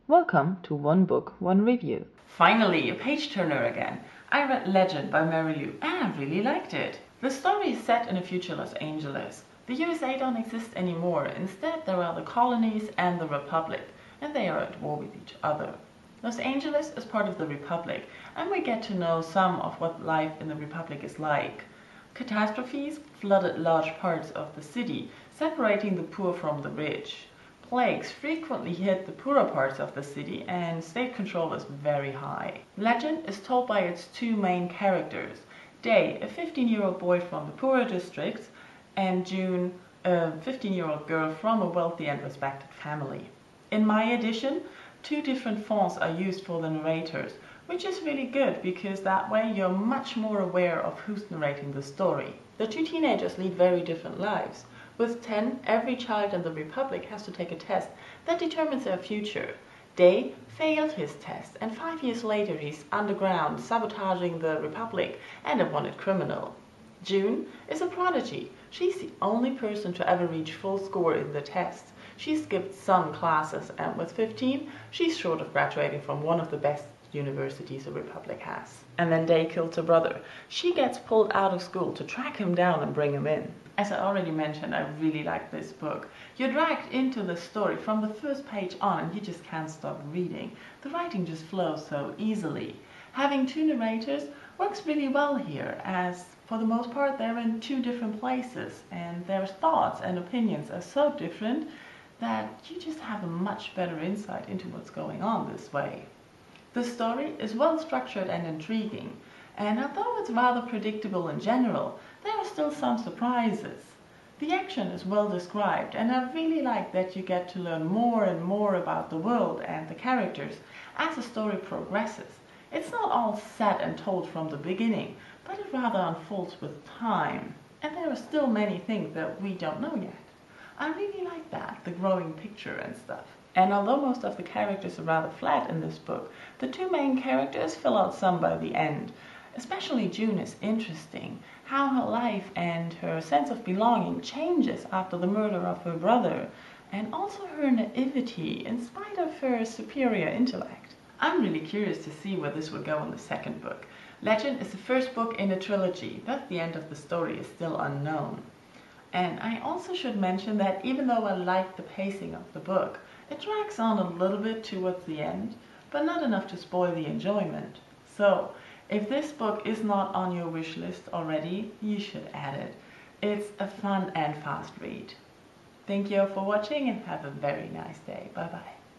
Welcome to One Book, One Review. Finally, a page-turner again. I read Legend by Mary Lu and I really liked it. The story is set in a future Los Angeles. The USA don't exist anymore. Instead, there are the colonies and the Republic, and they are at war with each other. Los Angeles is part of the Republic, and we get to know some of what life in the Republic is like. Catastrophes flooded large parts of the city, separating the poor from the rich. Plagues frequently hit the poorer parts of the city, and state control is very high. Legend is told by its two main characters, Day, a 15-year-old boy from the poorer districts, and June, a 15-year-old girl from a wealthy and respected family. In my edition, two different fonts are used for the narrators, which is really good because that way you're much more aware of who's narrating the story. The two teenagers lead very different lives. With 10, every child in the Republic has to take a test that determines their future. Day failed his test, and 5 years later he's underground, sabotaging the Republic and a wanted criminal. June is a prodigy. She's the only person to ever reach full score in the test. She skipped some classes, and with 15, she's short of graduating from one of the best universities the Republic has. And then Day kills her brother. She gets pulled out of school to track him down and bring him in. As I already mentioned, I really like this book. You're dragged into the story from the first page on and you just can't stop reading. The writing just flows so easily. Having two narrators works really well here, as for the most part they're in two different places and their thoughts and opinions are so different that you just have a much better insight into what's going on this way. The story is well structured and intriguing, and although it's rather predictable in general, there are still some surprises. The action is well described, and I really like that you get to learn more and more about the world and the characters as the story progresses. It's not all set and told from the beginning, but it rather unfolds with time, and there are still many things that we don't know yet. I really like that, the growing picture and stuff. And although most of the characters are rather flat in this book, the two main characters fill out some by the end. Especially June is interesting, how her life and her sense of belonging changes after the murder of her brother, and also her naivety in spite of her superior intellect. I'm really curious to see where this will go in the second book. Legend is the first book in a trilogy, but the end of the story is still unknown. And I also should mention that even though I like the pacing of the book, it drags on a little bit towards the end, but not enough to spoil the enjoyment. So, if this book is not on your wish list already, you should add it. It's a fun and fast read. Thank you for watching and have a very nice day. Bye bye.